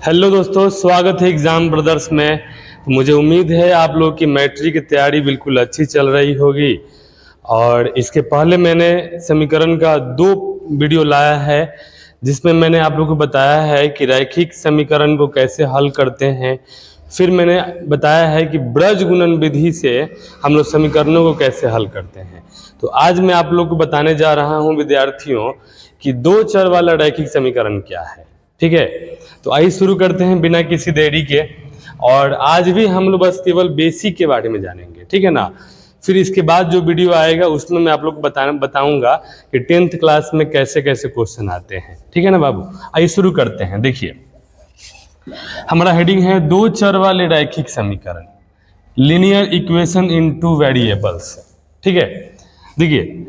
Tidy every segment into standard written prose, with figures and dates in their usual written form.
Hello दोस्तों, स्वागत है एग्ज़ाम ब्रदर्स में। मुझे उम्मीद है आप लोग की मैट्रिक की तैयारी बिल्कुल अच्छी चल रही होगी। और इसके पहले मैंने समीकरण का 2 वीडियो लाया है जिसमें मैंने आप लोग को बताया है कि रैखिक समीकरण को कैसे हल करते हैं। फिर मैंने बताया है कि ब्रज गुणन विधि से हम लोग समीकरणों को कैसे हल करते हैं। तो आज मैं आप लोग को बताने जा रहा हूं विद्यार्थियों कि 2 चर वाला रैखिक समीकरण क्या है। ठीक है, तो आइए शुरू करते हैं बिना किसी देरी के। और आज भी हम लोग बस केवल बेसिक के बारे में जानेंगे, ठीक है ना। फिर इसके बाद जो वीडियो आएगा उसमें मैं आप लोग को बताऊंगा कि 10th क्लास में कैसे कैसे क्वेश्चन आते हैं, ठीक है ना बाबू। आइए शुरू करते हैं। देखिए, हमारा हेडिंग है 2 चर वाले रैखिक समीकरण, लीनियर इक्वेशन इन 2 वेरिएबल्स। ठीक है, देखिए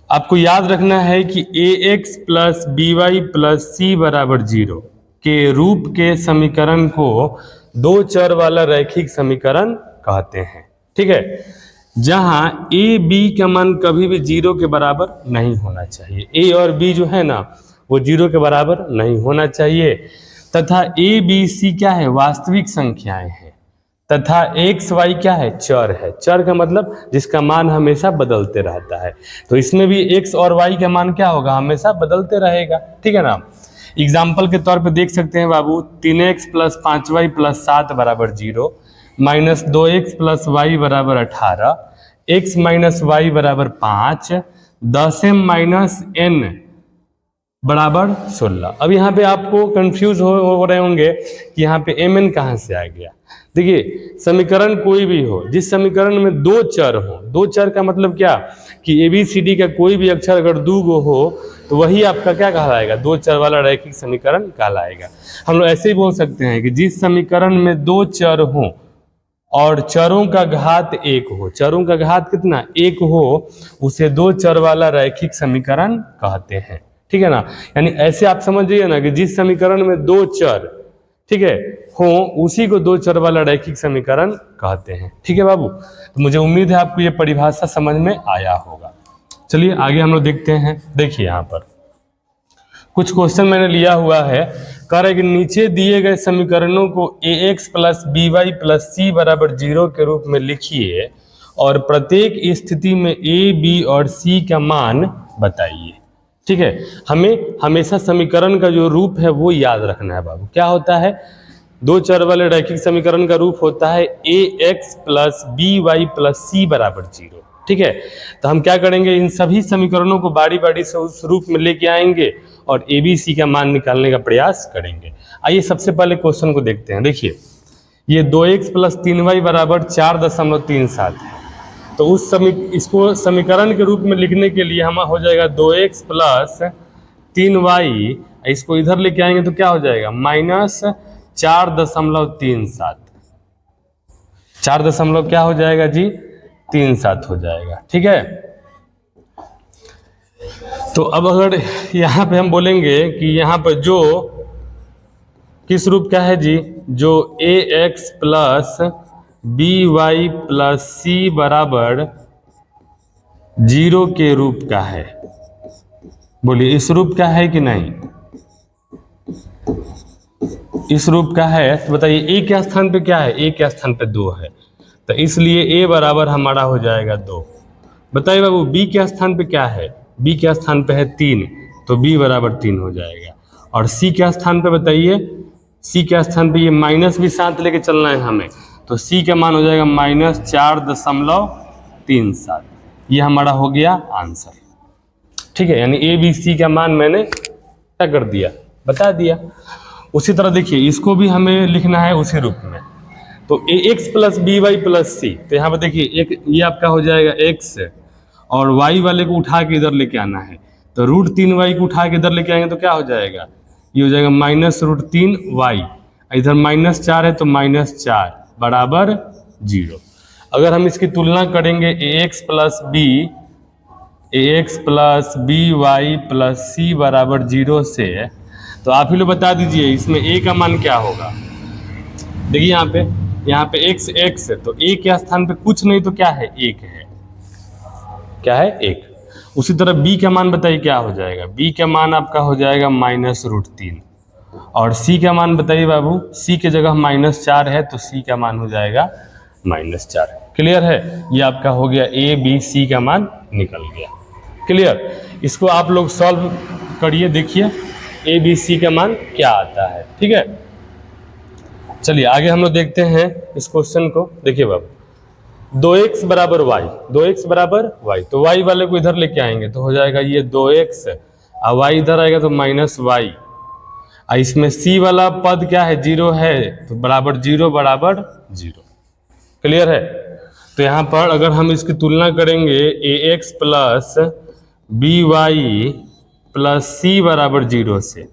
आपको याद रखना है कि ax plus B Y plus C बराबर 0 के रूप के समीकरण को 2 चर वाला रैखिक समीकरण कहते हैं। ठीक है, जहां a b का मान कभी भी 0 के बराबर नहीं होना चाहिए। a और b जो है ना वो 0 के बराबर नहीं होना चाहिए, तथा a b c क्या है, वास्तविक संख्याएं हैं, तथा एक्स वाई क्या है, चर है। चर का मतलब जिसका मान हमेशा बदलते रहता है। तो इसमें भी एक्स और वाई का मान क्या होगा, हमेशा बदलते रहेगा। ठीक है ना। एग्जाम्पल के तौर पे देख सकते हैं बाबू, 3x प्लस 5y प्लस 7 बराबर 0, माइनस 2x प्लस वाई बराबर 18, x माइनस वाई बराबर 5, 10m माइनस n बराबर 16। अब यहाँ पे आपको कंफ्यूज हो रहे होंगे कि यहाँ पे mn कहाँ से आ गया। देखिए, समीकरण कोई भी हो, जिस समीकरण में 2 चर हो, 2 चर का मतलब क्या कि ABCD का कोई भी अक्षर अगर 2 गो हो तो वही आपका क्या कहलाएगा, 2 चर वाला रैखिक समीकरण कहलाएगा। हम लोग ऐसे ही बोल सकते हैं कि जिस समीकरण में 2 चर हो और चरों का घात 1 हो, चरों का घात कितना, 1 हो, उसे 2 चर वाला रैखिक समीकरण कहते हैं। ठीक है ना। यानी ऐसे आप समझिए ना कि जिस समीकरण में 2 चर, ठीक है, हो, उसी को 2 चर वाला रैखिक समीकरण कहते हैं। ठीक है बाबू, तो मुझे उम्मीद है आपको ये परिभाषा समझ में आया होगा। चलिए आगे हम लोग देखते हैं। देखिए यहाँ पर कुछ क्वेश्चन मैंने लिया हुआ है। कह रहा है कि नीचे दिए गए समीकरणों को ax plus B Y plus C बराबर 0 के रूप में लिखिए और प्रत्येक स्थिति में a, b और c का मान बताइए। ठीक है, हमें हमेशा समीकरण का जो रूप है वो याद रखना है बाबू। क्या होता है, 2 चर वाले रैखिक समीकरण का रूप होता है ax plus B Y plus C बराबर 0। ठीक है, तो हम क्या करेंगे, इन सभी समीकरणों को बारी बारी से उस रूप में लेके आएंगे और ए बी सी का मान निकालने का प्रयास करेंगे। आइए सबसे पहले क्वेश्चन को देखते हैं। देखिए, ये 2x प्लस 3y बराबर 4.37 है। तो इसको समीकरण के रूप में लिखने के लिए हम हो जाएगा 2x प्लस 3y, इसको इधर लेके आएंगे तो क्या हो जाएगा, माइनस 4.37। 4 दशमलव क्या हो जाएगा जी, 37 हो जाएगा। ठीक है, तो अब अगर यहाँ पे हम बोलेंगे कि यहाँ पर जो किस रूप का है जी, जो ax plus B Y plus C बराबर 0 के रूप का है, बोलिए इस रूप का है कि नहीं, इस रूप का है। तो बताइए a के स्थान पे क्या है, a के स्थान पे 2 है, तो इसलिए a बराबर हमारा हो जाएगा 2। बताइए बाबू b के स्थान पे क्या है, b के स्थान पे है 3, तो b बराबर 3 हो जाएगा। और c के स्थान पे बताइए, c के स्थान पे ये माइनस भी साथ लेके चलना है हमें, तो c का मान हो जाएगा माइनस 4.37। ये हमारा हो गया आंसर। ठीक है, यानी ए बी सी का मान मैंने क्या कर दिया, बता दिया। उसी तरह देखिए, इसको भी हमें लिखना है उसी रूप में। तो ax plus B Y plus C, तो यहाँ पर देखिए एक ये आपका हो जाएगा x, और y वाले को उठा के इधर लेके आना है, तो √3y को उठा के इधर लेके आएंगे तो क्या हो जाएगा, ये हो जाएगा माइनस √3y, इधर -4 है तो -4 बराबर 0। अगर हम इसकी तुलना करेंगे ax plus B Y plus C बराबर 0 से, तो आप ही लोग बता दीजिए इसमें a का मान क्या होगा। देखिए यहाँ पे x है, तो a के स्थान पे कुछ नहीं तो क्या है, 1 है, क्या है, 1। उसी तरह b का मान बताइए क्या हो जाएगा, b का मान आपका हो जाएगा -√3, और सी का मान बताइए बाबू, सी के जगह -4 है तो सी का मान हो जाएगा -4। क्लियर है, ये आपका हो गया ए बी सी का मान निकल गया। क्लियर, इसको आप लोग सॉल्व करिए, देखिए ए बी सी का मान क्या आता है। ठीक है, चलिए आगे हम लोग देखते हैं इस क्वेश्चन को। देखिए बाबू, 2x बराबर y, 2x बराबर y, तो y वाले को इधर लेके आएंगे तो हो जाएगा ये 2x, और y इधर आएगा तो -y। इसमें c वाला पद क्या है, 0 है, तो बराबर 0 बराबर 0। क्लियर है, तो यहाँ पर अगर हम इसकी तुलना करेंगे ax plus by plus c बराबर 0 से,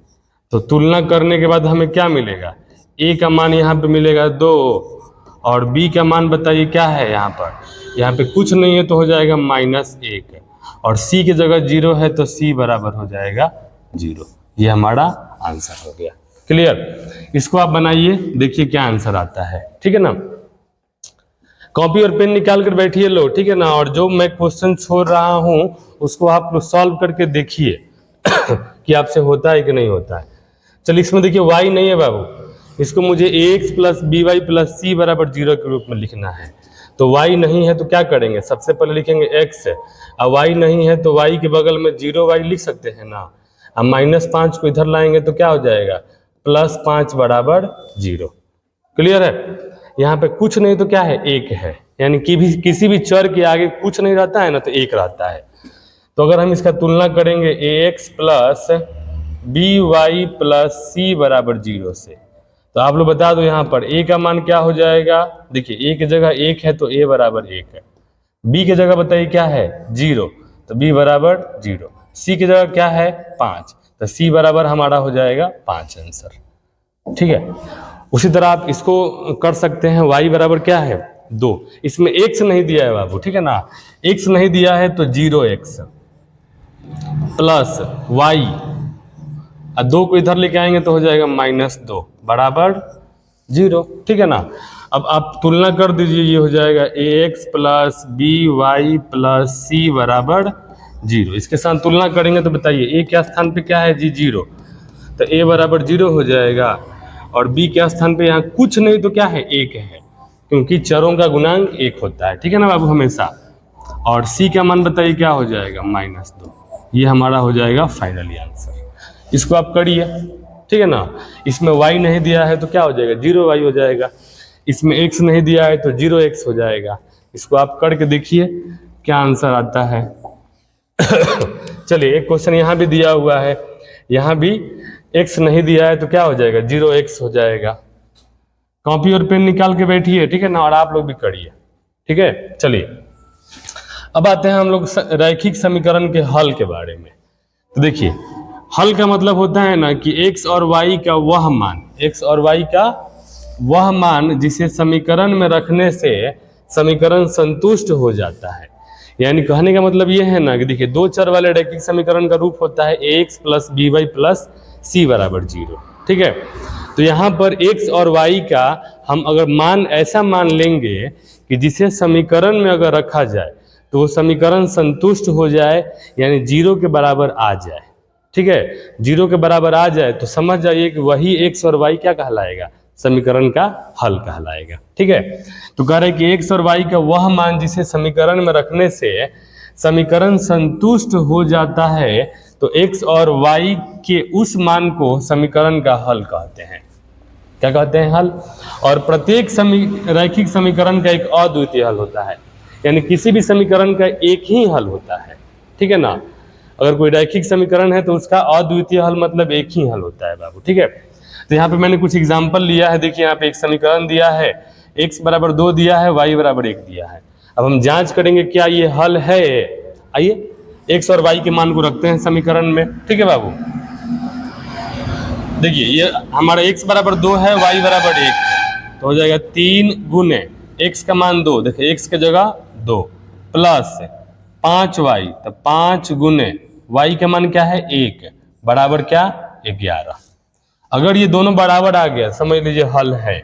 तो तुलना करने के बाद हमें क्या मिलेगा, a का मान यहाँ पे मिलेगा 2, और b का मान बताइए क्या है, यहाँ पे कुछ नहीं है तो हो जाएगा -1, और c की जगह 0 है तो c बराबर हो जाएगा 0। ये हमारा आंसर हो गया। क्लियर, इसको आप बनाइए, देखिए क्या आंसर आता है। ठीक है ना, कॉपी और पेन निकाल कर बैठिए लो, ठीक है ना, और जो मैं क्वेश्चन छोड़ रहा हूँ उसको आप लोग सॉल्व करके देखिए कि आपसे होता है कि नहीं होता है। चलिए इसमें देखिए y नहीं है बाबू, इसको मुझे ax plus B Y plus C बराबर 0 के रूप में लिखना है। तो y नहीं है तो क्या करेंगे, सबसे पहले लिखेंगे x, और y नहीं है तो y के बगल में 0y लिख सकते हैं ना। अब -5 को इधर लाएंगे तो क्या हो जाएगा, +5 बराबर 0। क्लियर है, यहाँ पे कुछ नहीं तो क्या है, 1 है, यानी कि भी किसी भी चर के आगे कुछ नहीं रहता है ना तो 1 रहता है। तो अगर हम इसका तुलना करेंगे ax plus B Y plus C बराबर 0 से, तो आप लोग बता दो यहाँ पर a का मान क्या हो जाएगा। देखिए a की जगह 1 है तो a बराबर 1 है, b की जगह बताइए क्या है 0, तो b बराबर 0, c की जगह क्या है 5, तो c बराबर हमारा हो जाएगा 5 आंसर। ठीक है, उसी तरह आप इसको कर सकते हैं, y बराबर क्या है 2, इसमें x नहीं दिया है बाबू, ठीक है ना, x नहीं दिया है तो 0x प्लस y, 2 को इधर लेके आएंगे तो हो जाएगा -2 बराबर 0। ठीक है ना, अब आप तुलना कर दीजिए, ये हो जाएगा ax plus B Y plus C बराबर 0। इसके साथ तुलना करेंगे तो बताइए a के स्थान पे क्या है जी 0, तो a बराबर 0 हो जाएगा, और b के स्थान पे यहाँ कुछ नहीं तो क्या है 1 है, क्योंकि चरों का गुणांक 1 होता है। ठीक है ना बाबू हमेशा, और c का मान बताइए क्या हो जाएगा -2। ये हमारा हो जाएगा फाइनली आंसर। इसको आप करिए, ठीक है ना, इसमें y नहीं दिया है तो क्या हो जाएगा 0y हो जाएगा, इसमें x नहीं दिया है तो 0x हो जाएगा। इसको आप करके देखिए क्या आंसर आता है। चलिए एक क्वेश्चन यहाँ भी दिया हुआ है, यहाँ भी x नहीं दिया है तो क्या हो जाएगा 0x हो जाएगा। कॉपी और पेन निकाल के बैठिए, ठीक है ना, और आप लोग भी करिए। ठीक है, चलिए अब आते हैं हम लोग रैखिक समीकरण के हल के बारे में। तो देखिए हल का मतलब होता है ना कि x और y का वह मान, x और y का वह मान जिसे समीकरण में रखने से समीकरण संतुष्ट हो जाता है। यानी कहने का मतलब ये है ना कि देखिए दो चर वाले रैखिक समीकरण का रूप होता है ax plus B Y plus C बराबर 0। ठीक है, तो यहाँ पर x और y का हम अगर मान ऐसा मान लेंगे कि जिसे समीकरण में अगर रखा जाए तो वो समीकरण संतुष्ट हो जाए, यानी 0 के बराबर आ जाए। ठीक है, 0 के बराबर आ जाए तो समझ जाइए कि वही x और y क्या कहलाएगा, समीकरण का हल कहलाएगा। ठीक है, तो कह रहे कि x और y का वह मान जिसे समीकरण में रखने से समीकरण संतुष्ट हो जाता है, तो x और y के उस मान को समीकरण का हल कहते हैं। क्या कहते हैं, हल। और प्रत्येक रैखिक समीकरण का एक अद्वितीय हल होता है, यानी किसी भी समीकरण का एक ही हल होता है। ठीक है ना, अगर कोई रैखिक समीकरण है तो उसका अद्वितीय हल मतलब एक ही हल होता है बाबू। ठीक है, तो यहाँ पे मैंने कुछ एग्जाम्पल लिया है। देखिए यहाँ पे एक समीकरण दिया है, x बराबर 2 दिया है, y बराबर 1 दिया है। अब हम जांच करेंगे क्या ये हल है। आइए x और y के मान को रखते हैं समीकरण में। ठीक है बाबू, देखिए ये हमारा x बराबर 2 है, y बराबर 1, तो हो जाएगा 3 गुने x का मान 2, देखिए x की जगह 2 प्लस 5y, तो 5 गुने y का मान क्या है 1 बराबर क्या 11। अगर ये दोनों बराबर आ गया समझ लीजिए हल है।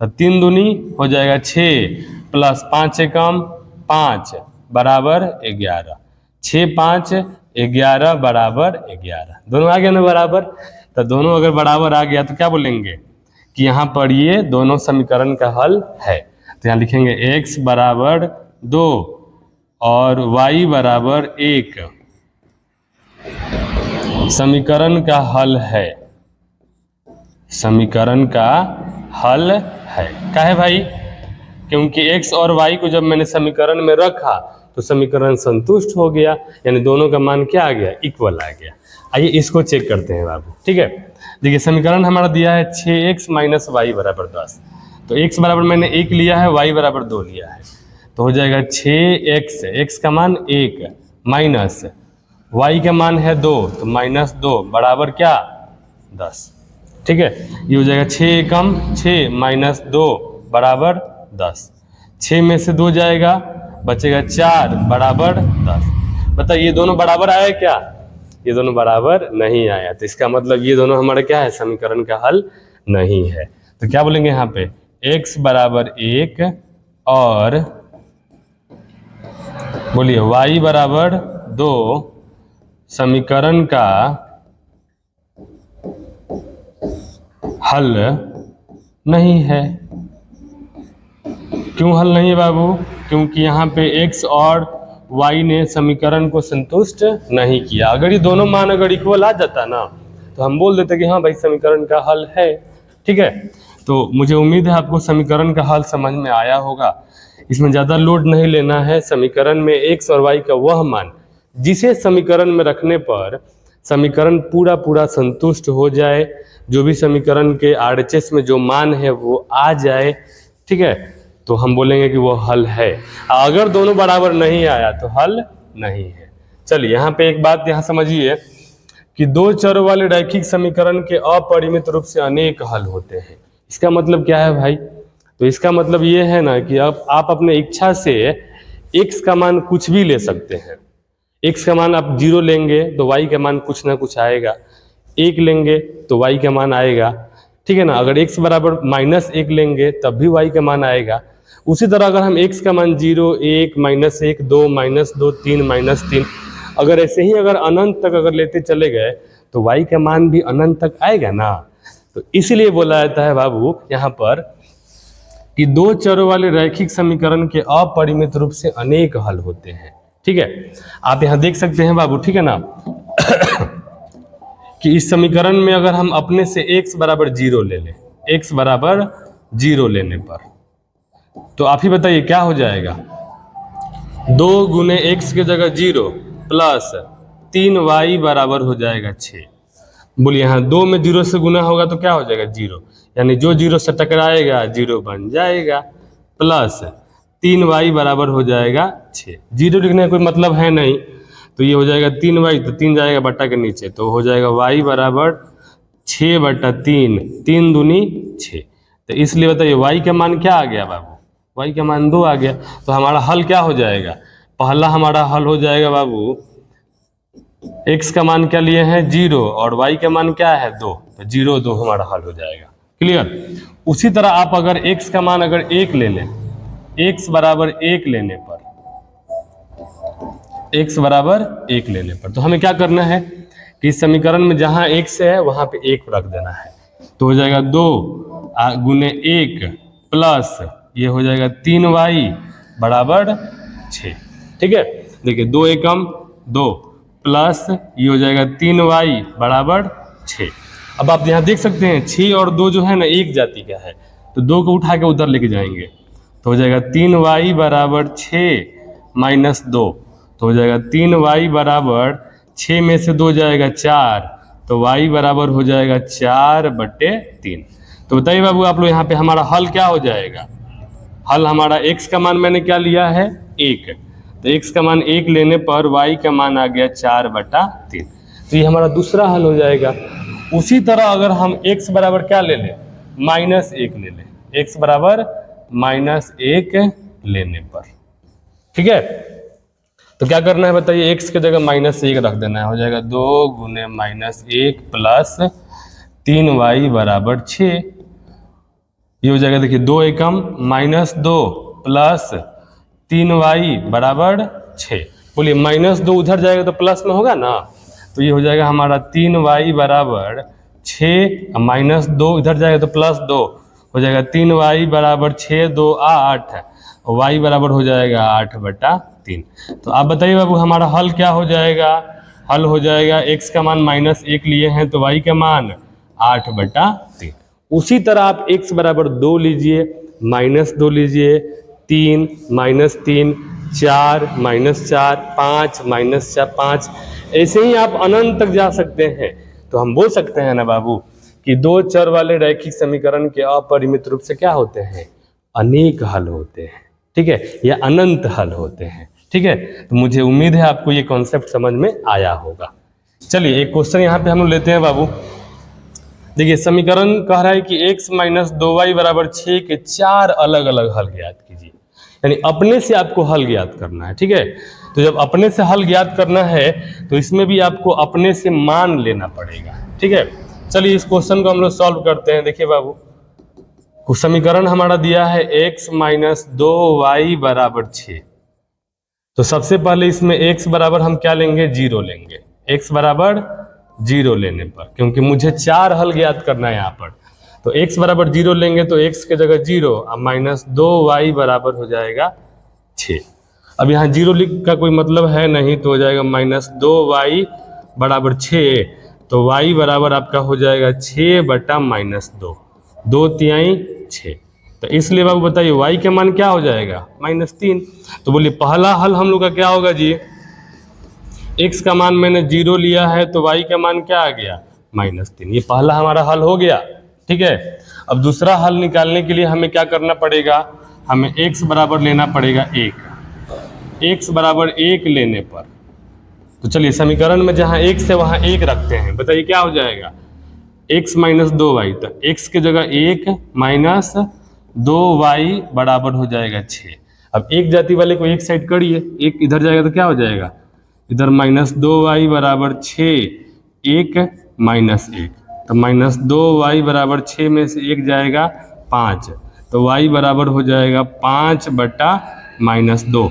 तो 3 दूनी हो जाएगा 6 प्लस 5 एकम 5 बराबर 11, 6 5 11 बराबर 11, दोनों आ गया ना बराबर। तो दोनों अगर बराबर आ गया तो क्या बोलेंगे कि यहाँ पर ये दोनों समीकरण का हल है। तो यहाँ लिखेंगे x बराबर 2 और y बराबर 1 समीकरण का हल है, समीकरण का हल है। क्या है भाई? क्योंकि x और y को जब मैंने समीकरण में रखा तो समीकरण संतुष्ट हो गया, यानी दोनों का मान क्या आ गया? इक्वल आ गया। आइए इसको चेक करते हैं बाबू, ठीक है। देखिए समीकरण हमारा दिया है 6x माइनस वाई बराबर 10। तो x बराबर मैंने 1 लिया है, y बराबर 2 लिया है, तो हो जाएगा 6x, x का मान 1 माइनस y का मान है 2, तो माइनस 2 बराबर क्या? 10। ठीक है, ये हो जाएगा 6 एकम 6 माइनस 2 बराबर 10। 6 में से 2 जाएगा, बचेगा 4 बराबर 10। बताइए ये दोनों बराबर आया क्या? ये दोनों बराबर नहीं आया, तो इसका मतलब ये दोनों हमारा क्या है? समीकरण का हल नहीं है। तो क्या बोलेंगे यहाँ पे? x बराबर 1 और बोलिए y बराबर 2 समीकरण का हल नहीं है। क्यों हल नहीं है बाबू? क्योंकि यहाँ पे x और y ने समीकरण को संतुष्ट नहीं किया। अगर ये दोनों मान अगर इक्वल आ जाता ना तो हम बोल देते कि हाँ भाई समीकरण का हल है। ठीक है, तो मुझे उम्मीद है आपको समीकरण का हल समझ में आया होगा। इसमें ज़्यादा लोड नहीं लेना है। समीकरण में x और y का वह मान जिसे समीकरण में रखने पर समीकरण पूरा पूरा संतुष्ट हो जाए, जो भी समीकरण के RHS में जो मान है वो आ जाए, ठीक है, तो हम बोलेंगे कि वो हल है। अगर दोनों बराबर नहीं आया तो हल नहीं है। चलिए यहाँ पे एक बात यहाँ समझिए कि दो चरों वाले रैखिक समीकरण के अपरिमित रूप से अनेक हल होते हैं। इसका मतलब क्या है भाई? तो इसका मतलब ये है ना कि अब आप अपने इच्छा से x का मान कुछ भी ले सकते हैं। x का मान आप 0 लेंगे तो y का मान कुछ ना कुछ आएगा, 1 लेंगे तो y का मान आएगा, ठीक है ना। अगर x बराबर -1 लेंगे तब भी y का मान आएगा। उसी तरह अगर हम x का मान 0, 1, -1, 2, -2, 3, -3 अगर ऐसे ही अगर अनंत तक अगर लेते चले गए तो y का मान भी अनंत तक आएगा ना। तो इसलिए बोला जाता है बाबू यहाँ पर कि दो चरों वाले रैखिक समीकरण के अपरिमित रूप से अनेक हल होते हैं। ठीक है, आप यहाँ देख सकते हैं बाबू, ठीक है ना कि इस समीकरण में अगर हम अपने से x बराबर 0 ले लें, x बराबर 0 लेने पर तो आप ही बताइए क्या हो जाएगा? 2 गुने x के जगह 0 प्लस 3y बराबर हो जाएगा 6। बोलिए यहाँ 2 में 0 से गुना होगा तो क्या हो जाएगा? 0, यानी जो 0 से टकराएगा 0 बन जाएगा, प्लस 3y बराबर हो जाएगा 6। 0 लिखने का कोई मतलब है नहीं, तो ये हो जाएगा 3y, तो 3 जाएगा बट्टा के नीचे, तो हो जाएगा y बराबर 6/3, 3 दूनी 6। तो इसलिए बताइए y का मान क्या आ गया बाबू? y का मान 2 आ गया। तो हमारा हल क्या हो जाएगा? पहला हमारा हल हो जाएगा बाबू, x का मान क्या लिए हैं? 0 और y का मान क्या है? 2, तो 0, 2 हमारा हल हो जाएगा। क्लियर? उसी तरह आप अगर x का मान अगर 1 ले लें, x बराबर 1 लेने पर, x बराबर 1 लेने पर तो हमें क्या करना है कि इस समीकरण में जहां x है वहां पे 1 रख देना है। तो हो जाएगा 2 गुने 1 प्लस ये हो जाएगा 3y बराबर 6। ठीक है, देखिए 2 एकम 2 प्लस ये हो जाएगा 3y बराबर 6। अब आप यहाँ देख सकते हैं 6 और 2 जो है ना एक जाति का है, तो 2 को उठा के उधर लेके जाएंगे तो हो जाएगा 3y बराबर 6 माइनस 2, तो हो जाएगा 3y बराबर 6 में से 2 जाएगा 4, तो y बराबर हो जाएगा 4/3। तो बताइए बाबू आप लोग यहाँ पे हमारा हल क्या हो जाएगा? हल हमारा x का मान मैंने क्या लिया है? 1, तो x का मान 1 लेने पर y का मान आ गया 4/3, तो ये हमारा दूसरा हल हो जाएगा। उसी तरह अगर हम x बराबर क्या ले लें? -1 ले लें, x बराबर -1 लेने पर, ठीक है, तो क्या करना है बताइए? x की जगह -1 रख देना है, हो जाएगा 2 गुने -1 प्लस 3y बराबर 6। ये हो जाएगा देखिए 2 एकम -2 प्लस 3y बराबर 6। बोलिए -2 उधर जाएगा तो प्लस में होगा ना, तो ये हो जाएगा हमारा 3y बराबर 6 माइनस 2 इधर जाएगा तो प्लस 2 हो जाएगा 3y बराबर 6 2 8 और y बराबर हो जाएगा 8/3। तो आप बताइए बाबू हमारा हल क्या हो जाएगा? हल हो जाएगा x का मान -1 लिए हैं तो y का मान 8/3। उसी तरह आप x बराबर 2 लीजिए, -2 लीजिए, 3 -3 4 -4 5 -4 5, ऐसे ही आप अनंत तक जा सकते हैं। तो हम बोल सकते हैं ना बाबू कि दो चर वाले रैखिक समीकरण के अपरिमित रूप से क्या होते हैं? अनेक हल होते हैं, ठीक है, या अनंत हल होते हैं, ठीक है। तो मुझे उम्मीद है आपको ये कॉन्सेप्ट समझ में आया होगा। चलिए एक क्वेश्चन यहाँ पे हम लोग लेते हैं बाबू। देखिए समीकरण कह रहा है कि x - 2y बराबर 6 के 4 अलग अलग हल ज्ञात कीजिए, यानी अपने से आपको हल ज्ञात करना है, ठीक है। तो जब अपने से हल ज्ञात करना है तो इसमें भी आपको अपने से मान लेना पड़ेगा, ठीक है। चलिए इस क्वेश्चन को हम लोग सॉल्व करते हैं। देखिए बाबू समीकरण हमारा दिया है x - 2y बराबर 6। तो सबसे पहले इसमें x बराबर हम क्या लेंगे? 0 लेंगे। x बराबर 0 लेने पर, क्योंकि मुझे 4 हल ज्ञात करना है यहाँ पर, तो x बराबर 0 लेंगे तो x के जगह 0 और -2y बराबर हो जाएगा 6। अब यहाँ 0 का कोई मतलब है नहीं, तो हो जाएगा -2y बराबर 6, तो y बराबर आपका हो जाएगा 6/-2, 2 तिहाई 6। तो इसलिए बाबू बताइए y के मान क्या हो जाएगा? -3। तो बोलिए पहला हल हम लोग का क्या होगा जी? x का मान मैंने 0 लिया है तो y का मान क्या आ गया? -3। ये पहला हमारा हल हो गया, ठीक है। अब दूसरा हल निकालने के लिए हमें क्या करना पड़ेगा? हमें x बराबर लेना पड़ेगा 1। x बराबर 1 लेने पर, तो चलिए समीकरण में जहाँ x है वहाँ 1 रखते हैं। बताइए क्या हो जाएगा? x - 2y, तो x के जगह 1 - 2y बराबर हो जाएगा 6। अब एक जाति वाले को एक साइड करिए, एक इधर जाएगा तो क्या हो जाएगा? इधर -2y बराबर 6, 1 - 1, तो -2y बराबर 6 में से 1 जाएगा 5, तो y बराबर हो जाएगा 5/-2।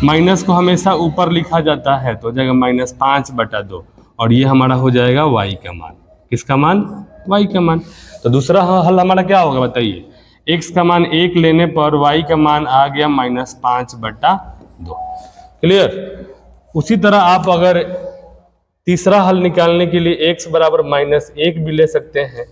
माइनस को हमेशा ऊपर लिखा जाता है तो हो जाएगा -5/2, और ये हमारा हो जाएगा y का मान। किसका मान? y का मान। तो दूसरा हल हमारा क्या होगा बताइए? x का मान 1 लेने पर y का मान आ गया -5/2। क्लियर? उसी तरह आप अगर तीसरा हल निकालने के लिए x बराबर -1 भी ले सकते हैं।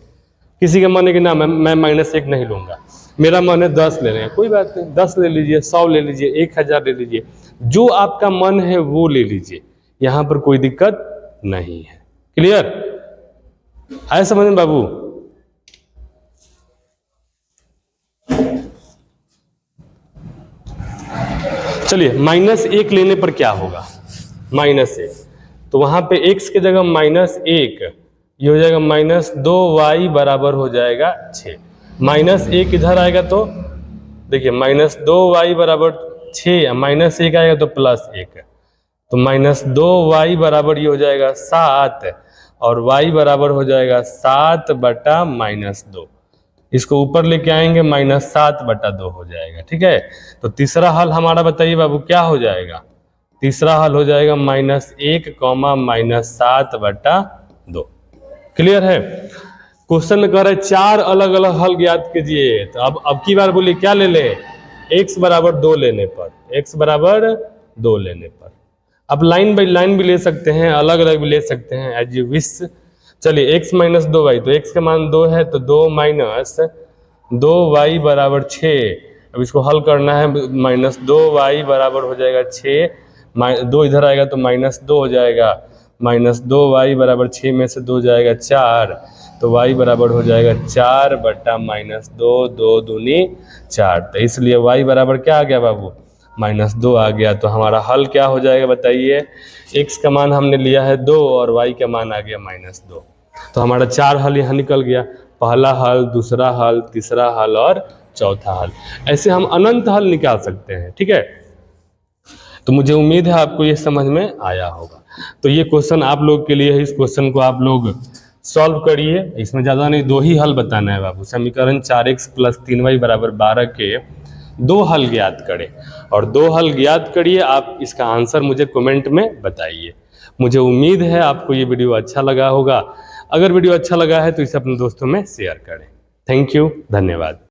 किसी का मन है कि ना मैं -1 नहीं लूंगा, मेरा मन है 10 ले रहे हैं, कोई बात नहीं, 10 ले लीजिए, 100 ले लीजिए, 1000 ले लीजिए, जो आपका मन है वो ले लीजिए, यहाँ पर कोई दिक्कत नहीं है। क्लियर? आए समझ में बाबू? चलिए -1 लेने पर क्या होगा? -1, तो वहां पे x के जगह -1, ये हो जाएगा -2y बराबर हो जाएगा 6। -1 इधर आएगा तो देखिए -2y बराबर 6, -1 आएगा तो +1, तो -2y बराबर ये हो जाएगा 7, और y बराबर हो जाएगा 7/-2। इसको ऊपर लेके आएंगे -7/2 हो जाएगा, ठीक है। तो तीसरा हल हमारा बताइए बाबू क्या हो जाएगा? तीसरा हल हो जाएगा -1, -7/2। क्लियर है? क्वेश्चन में कह रहे 4 अलग अलग हल ज्ञात कीजिए। तो अब की बार बोलिए क्या ले लें? x बराबर 2 लेने पर, x बराबर 2 लेने पर। अब लाइन बाई लाइन भी ले सकते हैं, अलग अलग भी ले सकते हैं, एज यू विश। चलिए x - 2y, तो x का मान 2 है तो 2 - 2y बराबर 6। अब इसको हल करना है, -2y बराबर हो जाएगा 6, 2 इधर आएगा तो -2 हो जाएगा, -2y बराबर 6 में से 2 जाएगा 4, तो y बराबर हो जाएगा 4/-2, 2 दूनी 4। तो इसलिए y बराबर क्या आ गया बाबू? -2 आ गया। तो हमारा हल क्या हो जाएगा बताइए? x का मान हमने लिया है 2 और y का मान आ गया -2। तो हमारा 4 हल यहाँ निकल गया, पहला हल, दूसरा हल, तीसरा हल और चौथा हल। ऐसे हम अनंत हल निकाल सकते हैं, ठीक है। तो मुझे उम्मीद है आपको ये समझ में आया होगा। तो ये क्वेश्चन आप लोग के लिए है, इस क्वेश्चन को आप लोग सॉल्व करिए। इसमें ज़्यादा नहीं, 2 ही हल बताना है बाबू। समीकरण 4x + 3y बराबर 12 के 2 हल ज्ञात करें, और 2 हल ज्ञात करिए। आप इसका आंसर मुझे कमेंट में बताइए। मुझे उम्मीद है आपको ये वीडियो अच्छा लगा होगा। अगर वीडियो अच्छा लगा है तो इसे अपने दोस्तों में शेयर करें। थैंक यू, धन्यवाद।